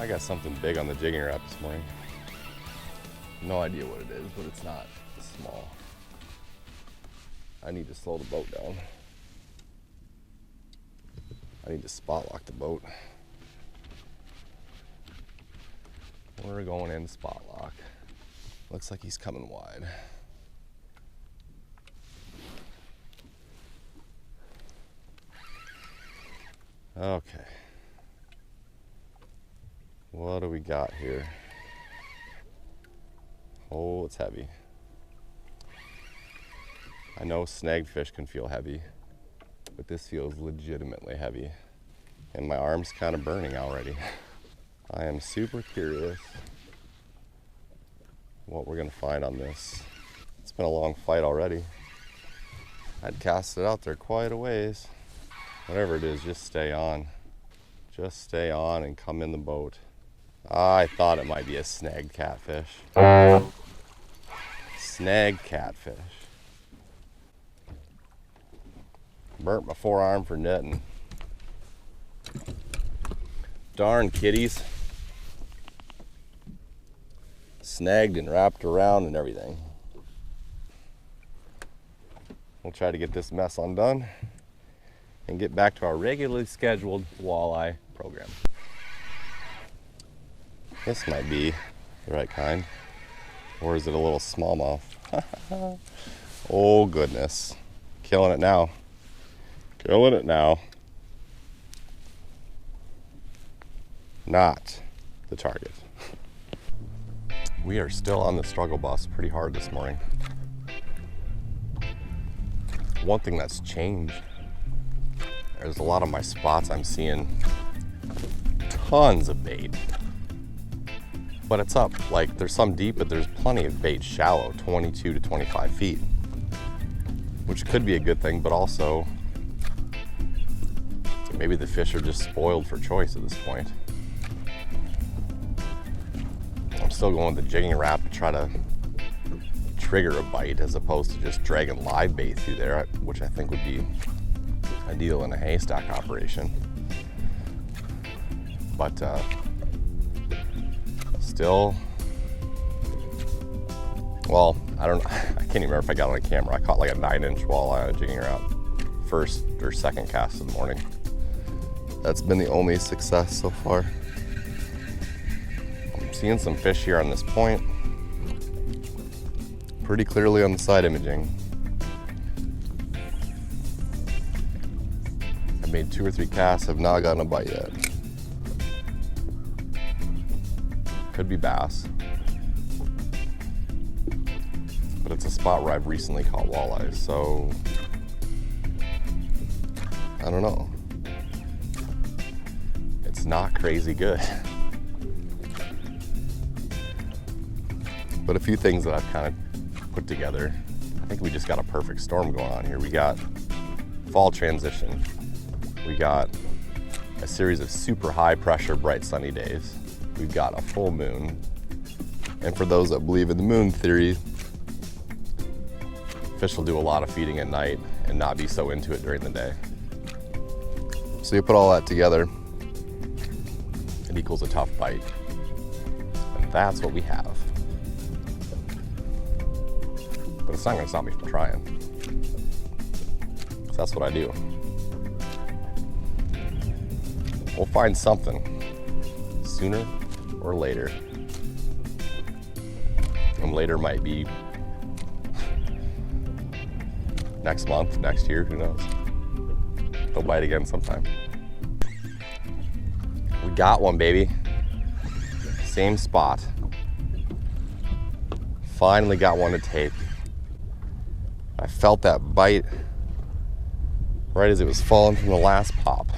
I got something big on the jigging Rap this morning. No idea what it is, but it's not small. I need to slow the boat down. I need to spot lock the boat. We're going in spot lock. Looks like he's coming wide. Okay. What do we got here? Oh, it's heavy. I know snagged fish can feel heavy, but this feels legitimately heavy. And my arm's kind of burning already. I am super curious what we're gonna find on this. It's been a long fight already. I'd cast it out there quite a ways. Whatever it is, just stay on. Just stay on and come in the boat. I thought it might be a snagged catfish. Snagged catfish. Burnt my forearm for netting. Darn kitties. Snagged and wrapped around and everything. We'll try to get this mess undone and get back to our regularly scheduled walleye program. This might be the right kind. Or is it a little smallmouth? Oh goodness. Killing it now. Killing it now. Not the target. We are still on the struggle bus pretty hard this morning. One thing that's changed, there's a lot of my spots I'm seeing tons of bait. But it's up, like there's some deep, but there's plenty of bait shallow, 22 to 25 feet. Which could be a good thing, but also maybe the fish are just spoiled for choice at this point. I'm still going with the jigging Rap to try to trigger a bite as opposed to just dragging live bait through there, which I think would be a needle in a haystack operation. But still, well, I can't even remember if I got on a camera. I caught like a 9-inch walleye on a jigging Rap, first or second cast of the morning. That's been the only success so far. I'm seeing some fish here on this point, pretty clearly on the side imaging. I've made 2 or 3 casts, have not gotten a bite yet. Could be bass, but it's a spot where I've recently caught walleyes, so I don't know. It's not crazy good. But a few things that I've kind of put together. I think we just got a perfect storm going on here. We got fall transition. We got a series of super high pressure, bright sunny days. We've got a full moon. And for those that believe in the moon theory, fish will do a lot of feeding at night and not be so into it during the day. So you put all that together, it equals a tough bite. And that's what we have. But it's not gonna stop me from trying. So that's what I do. We'll find something sooner or later. And later might be next month, next year, who knows. They'll bite again sometime. We got one, baby. Same spot. Finally got one to take. I felt that bite right as it was falling from the last pop.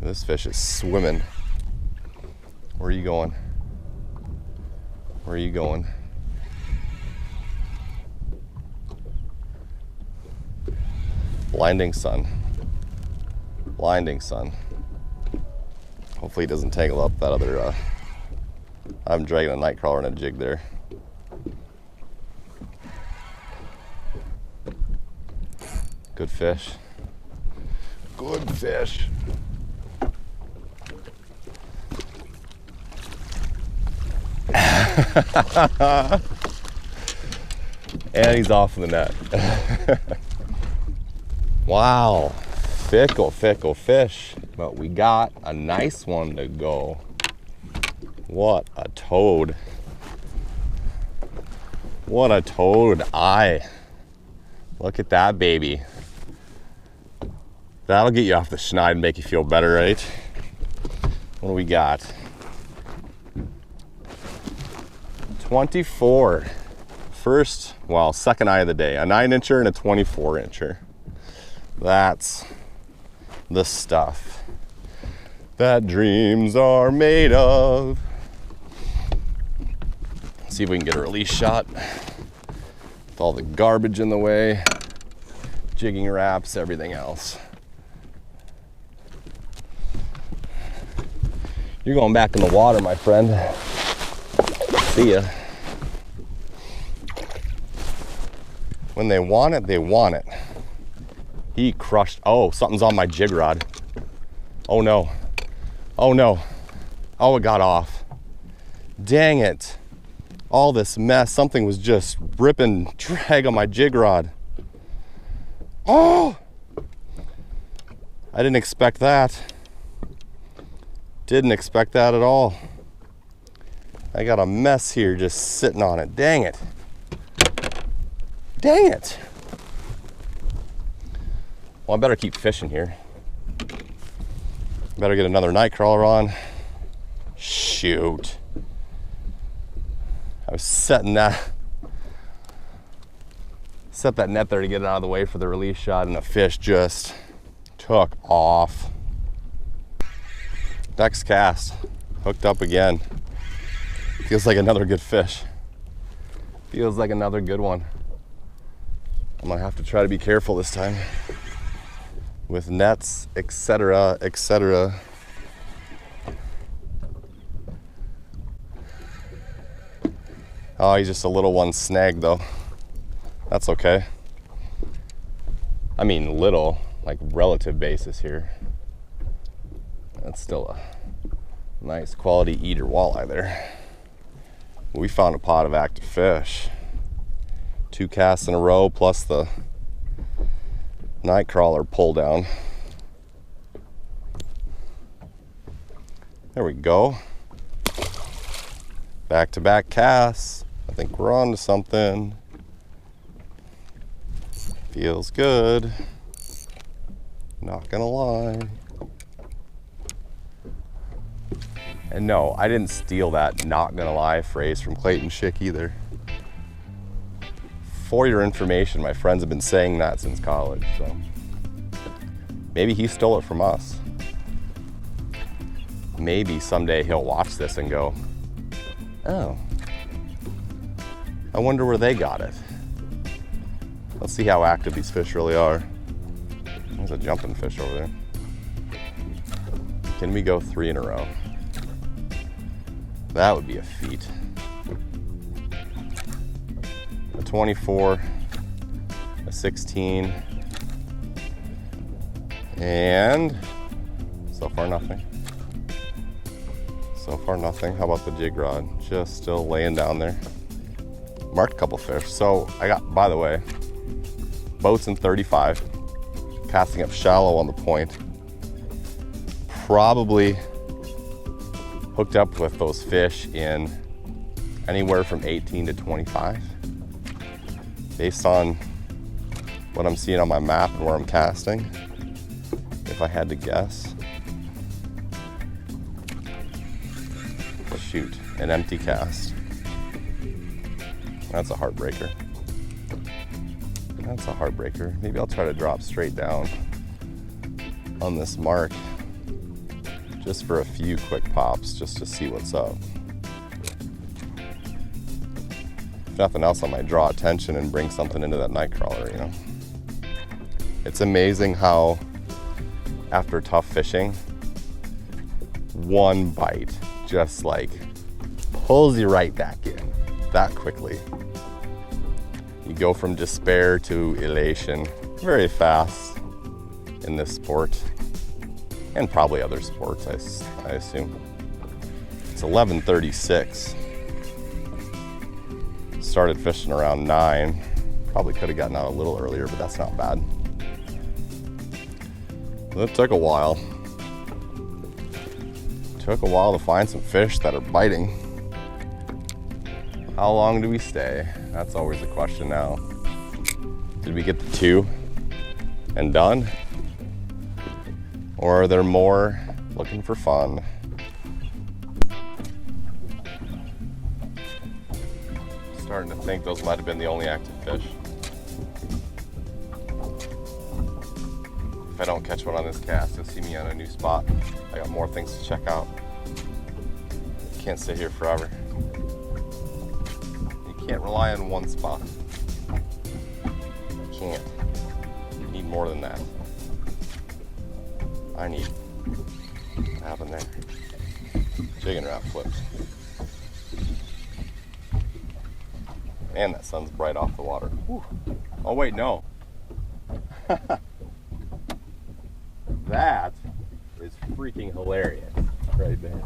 This fish is swimming. Where are you going? Where are you going? Blinding sun. Blinding sun. Hopefully he doesn't tangle up that other, I'm dragging a night crawler and a jig there. Good fish. Good fish. And he's off the net. Wow, fickle fish. But we got a nice one to go. What a toad. What a toad eye. Look at that baby. That'll get you off the schneid and make you feel better, right? What do we got? 24. Second eye of the day. A 9-incher and a 24-incher. That's the stuff that dreams are made of. Let's see if we can get a release shot with all the garbage in the way, jigging wraps, everything else. You're going back in the water, my friend. See ya. When they want it, they want it. He crushed. Oh, something's on my jig rod. Oh no. Oh no. Oh, it got off. Dang it. All this mess. Something was just ripping drag on my jig rod. Oh! I didn't expect that. Didn't expect that at all. I got a mess here just sitting on it. Dang it. Dang it. Well, I better keep fishing here. Better get another night crawler on. Shoot. I was set that net there to get it out of the way for the release shot, and the fish just took off. Next cast, hooked up again. Feels like another good fish. Feels like another good one. I'm gonna have to try to be careful this time with nets, etc., etc. Oh, he's just a little one snag though. That's okay. I mean little, like relative basis here. That's still a nice quality eater walleye there. We found a pot of active fish. 2 casts in a row plus the night crawler pull down. There we go. Back-to-back casts. I think we're on to something. Feels good. Not gonna lie. And no, I didn't steal that "not gonna lie" phrase from Clayton Schick either. For your information, my friends have been saying that since college, so maybe he stole it from us. Maybe someday he'll watch this and go, oh, I wonder where they got it. Let's see how active these fish really are. There's a jumping fish over there. Can we go 3 in a row? That would be a feat. A 24, a 16, and so far nothing. So far nothing. How about the jig rod? Just still laying down there. Marked a couple fish. So I got, by the way, boats in 35, casting up shallow on the point. Probably hooked up with those fish in anywhere from 18 to 25. Based on what I'm seeing on my map and where I'm casting, if I had to guess. Shoot, an empty cast. That's a heartbreaker. That's a heartbreaker. Maybe I'll try to drop straight down on this mark just for a few quick pops, just to see what's up. If nothing else, I might draw attention and bring something into that night crawler, you know. It's amazing how after tough fishing, one bite just like pulls you right back in that quickly. You go from despair to elation very fast in this sport, and probably other sports, I assume. It's 11:36. Started fishing around 9. Probably could have gotten out a little earlier, but that's not bad. It took a while. Took a while to find some fish that are biting. How long do we stay? That's always the question now. Did we get the 2 and done? Or are there more looking for fun? Starting to think those might have been the only active fish. If I don't catch one on this cast, you'll see me on a new spot. I got more things to check out. Can't sit here forever. You can't rely on one spot. You can't. You need more than that. I need what happened there. Jigging Rap flips. And that sun's bright off the water. Whew. Oh wait, no. That is freaking hilarious right there.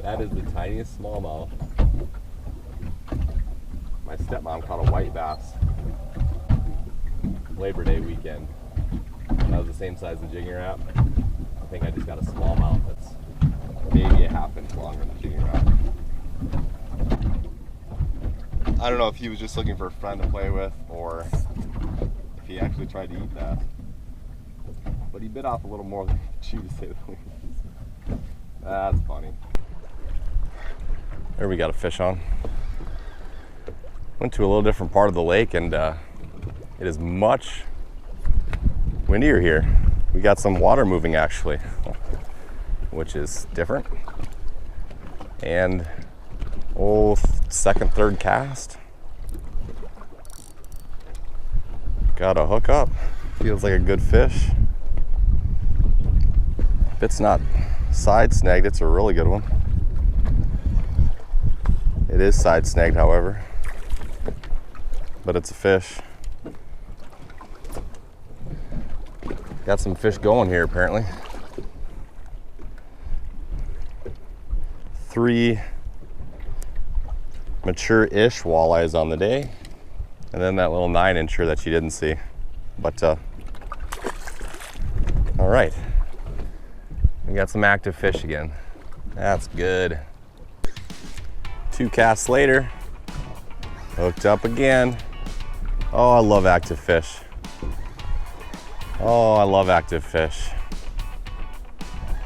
That is the tiniest smallmouth. My stepmom caught a white bass Labor Day weekend. That was the same size as Jigging Rap. I think I just got a smallmouth that's maybe a half inch longer than Jigging Rap. I don't know if he was just looking for a friend to play with or if he actually tried to eat that. But he bit off a little more than he chewed, to say the least. That's funny. There we got a fish on. Went to a little different part of the lake and it is much windier here. We got some water moving actually, which is different. And second, third cast. Got a hook up. Feels like a good fish. If it's not side snagged, it's a really good one. It is side snagged, however, but it's a fish. Got some fish going here apparently. 3 mature-ish walleyes on the day, and then that little 9-incher that you didn't see. But all right, we got some active fish again. That's good. 2 casts later, hooked up again. Oh, I love active fish. Oh, I love active fish.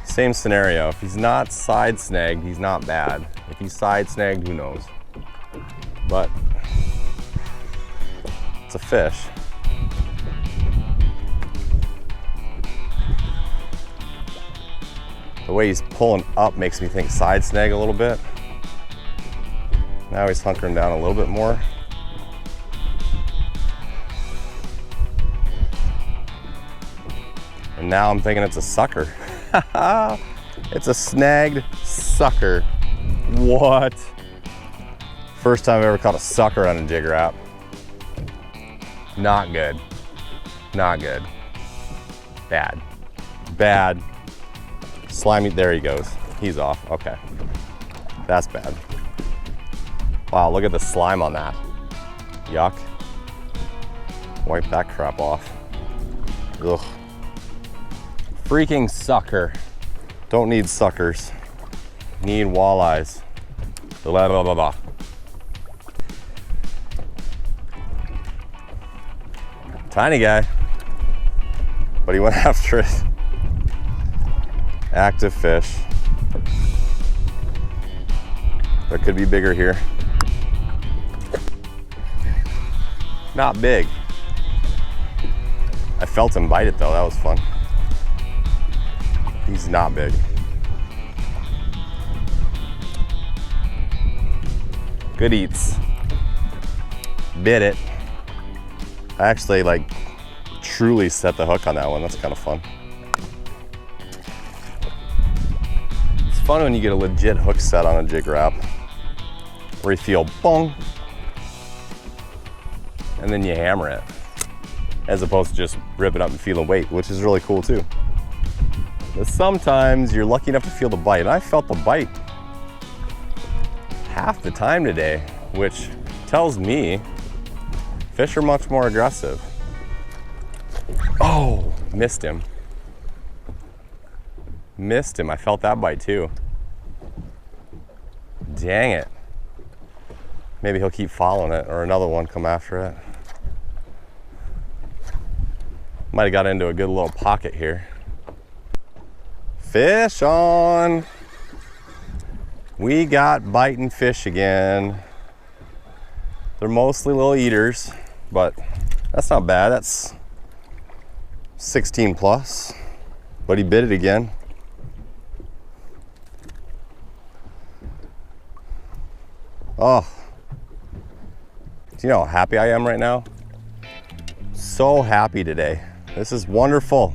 Same scenario. If he's not side snagged, he's not bad. If he's side snagged, who knows? But it's a fish. The way he's pulling up makes me think side snag a little bit. Now he's hunkering down a little bit more. And now I'm thinking it's a sucker. It's a snagged sucker. What? First time I've ever caught a sucker on a jig wrap. Not good. Not good. Bad. Bad. Slimy, there he goes. He's off, okay. That's bad. Wow, look at the slime on that. Yuck. Wipe that crap off. Ugh. Freaking sucker. Don't need suckers. Need walleyes. Blah, blah, blah, blah. Tiny guy. But he went after it. Active fish. There could be bigger here. Not big. I felt him bite it though, that was fun. He's not big. Good eats. Bit it. I actually like truly set the hook on that one. That's kind of fun. It's fun when you get a legit hook set on a jig wrap where you feel bong and then you hammer it as opposed to just rip it up and feeling weight, which is really cool too. But sometimes you're lucky enough to feel the bite. And I felt the bite half the time today, which tells me fish are much more aggressive. Oh, missed him. Missed him. I felt that bite too. Dang it. Maybe he'll keep following it or another one come after it. Might have got into a good little pocket here. Fish on. We got biting fish again. They're mostly little eaters, but that's not bad. That's 16 plus, but he bit it again. Oh, do you know how happy I am right now? So happy today. This is wonderful.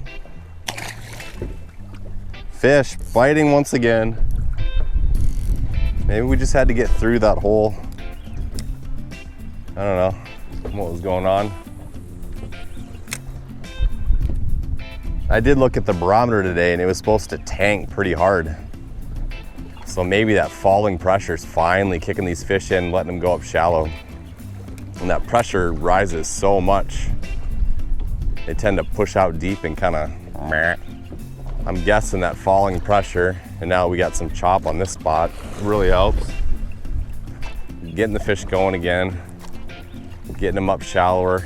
Fish biting once again. Maybe we just had to get through that whole, I don't know what was going on. I did look at the barometer today and it was supposed to tank pretty hard. So maybe that falling pressure is finally kicking these fish in, letting them go up shallow. When that pressure rises so much, they tend to push out deep and kind of meh. I'm guessing that falling pressure, and now we got some chop on this spot, really helps. Getting the fish going again, getting them up shallower,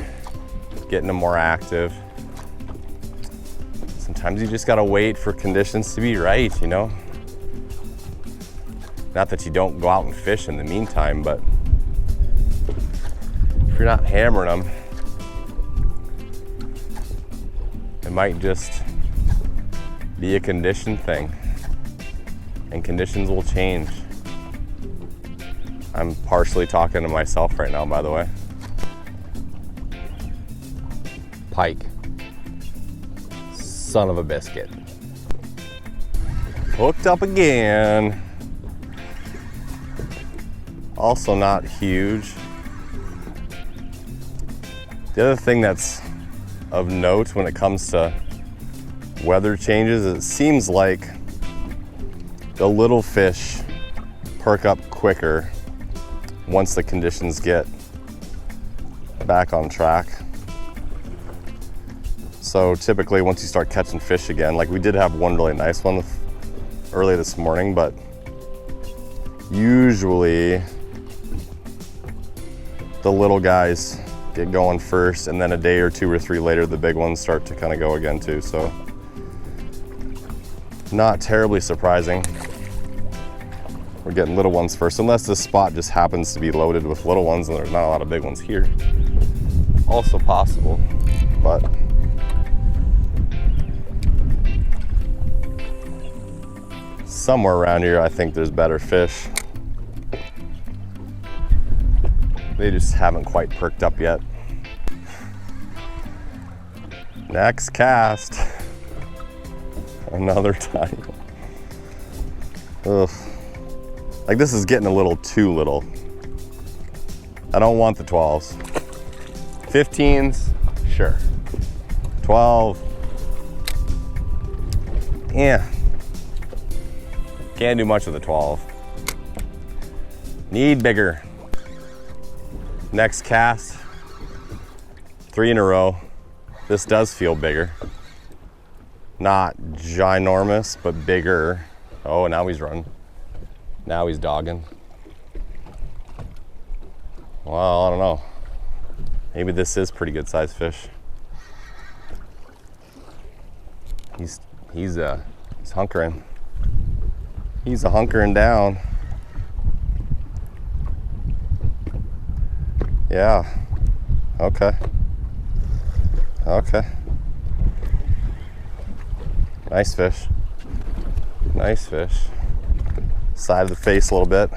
getting them more active. Sometimes you just gotta wait for conditions to be right, you know? Not that you don't go out and fish in the meantime, but if you're not hammering them, it might just be a condition thing, and conditions will change. I'm partially talking to myself right now, by the way. Pike. Son of a biscuit. Hooked up again. Also not huge. The other thing that's of note when it comes to weather changes, it seems like the little fish perk up quicker once the conditions get back on track. So typically once you start catching fish again, like we did have one really nice one early this morning, but usually the little guys get going first, and then a day or two or three later the big ones start to kind of go again too. So not terribly surprising. We're getting little ones first, unless this spot just happens to be loaded with little ones and there's not a lot of big ones here. Also possible, but somewhere around here I think there's better fish. They just haven't quite perked up yet. Next cast. Another time. Ugh. Like this is getting a little too little. I don't want the 12s. 15s, sure. 12. Yeah. Can't do much of the 12. Need bigger. Next cast, 3 in a row. This does feel bigger. Not ginormous, but bigger. Oh, now he's running. Now he's dogging. Well, I don't know. Maybe this is pretty good sized fish. He's hunkering. He's a hunkering down. Yeah. Okay. Okay. Nice fish. Nice fish. Side of the face a little bit.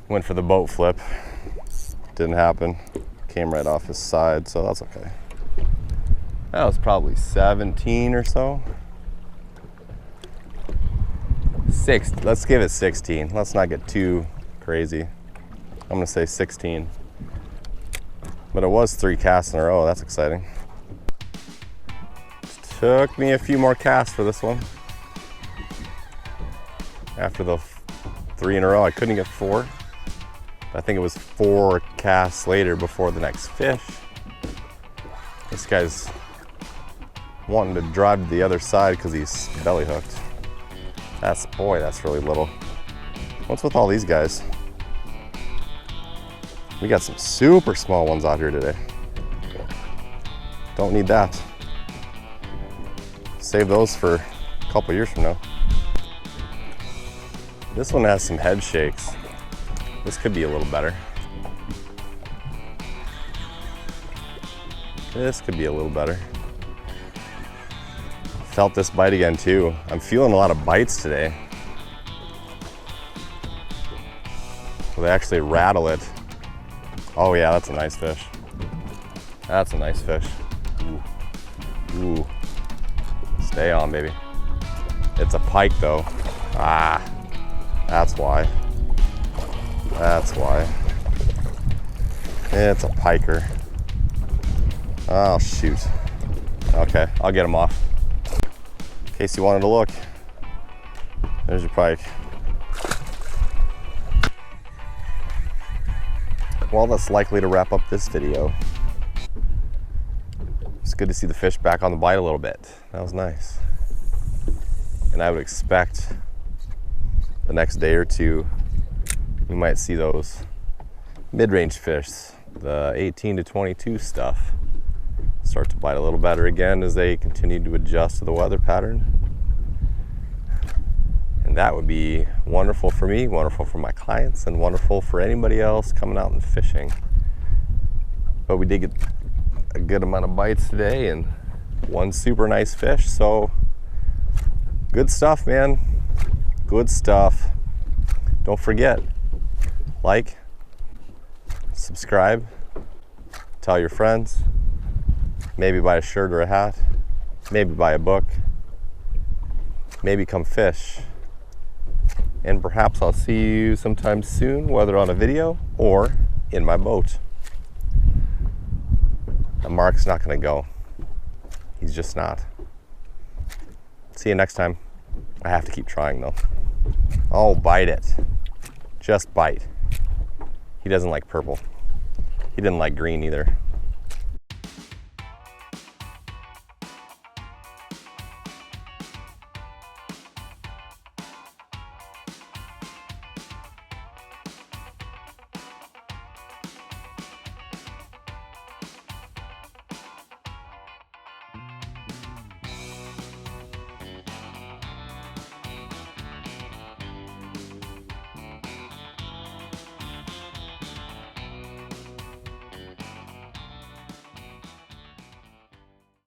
Went for the boat flip. Didn't happen. Came right off his side, so that's okay. That was probably 17 or so. Let's give it 16. Let's not get too crazy. I'm gonna say 16. But it was 3 casts in a row. That's exciting. Took me a few more casts for this one. after the 3 in a row. I couldn't get 4. I think it was 4 casts later before the next fish. This guy's wanting to drive to the other side because he's belly hooked. Boy, that's really little. What's with all these guys? We got some super small ones out here today. Don't need that. Save those for a couple years from now. This one has some head shakes. This could be a little better. This could be a little better. Felt this bite again too. I'm feeling a lot of bites today. They actually rattle it. Oh yeah, that's a nice fish. That's a nice fish. Ooh. Ooh. Stay on, baby. It's a pike though. Ah, that's why. That's why. It's a piker. Oh shoot. Okay, I'll get him off. In case you wanted to look. There's your pike. Well, that's likely to wrap up this video. It's good to see the fish back on the bite a little bit. That was nice. And I would expect the next day or two, we might see those mid-range fish, the 18 to 22 stuff, start to bite a little better again as they continue to adjust to the weather pattern. And that would be wonderful for me, wonderful for my clients, and wonderful for anybody else coming out and fishing. But we did get a good amount of bites today and one super nice fish, so good stuff, man. Good stuff. Don't forget, like, subscribe, tell your friends, maybe buy a shirt or a hat, maybe buy a book, maybe come fish. And perhaps I'll see you sometime soon, whether on a video or in my boat. And Mark's not gonna go. He's just not. See you next time. I have to keep trying though. Oh, bite it. Just bite. He doesn't like purple. He didn't like green either.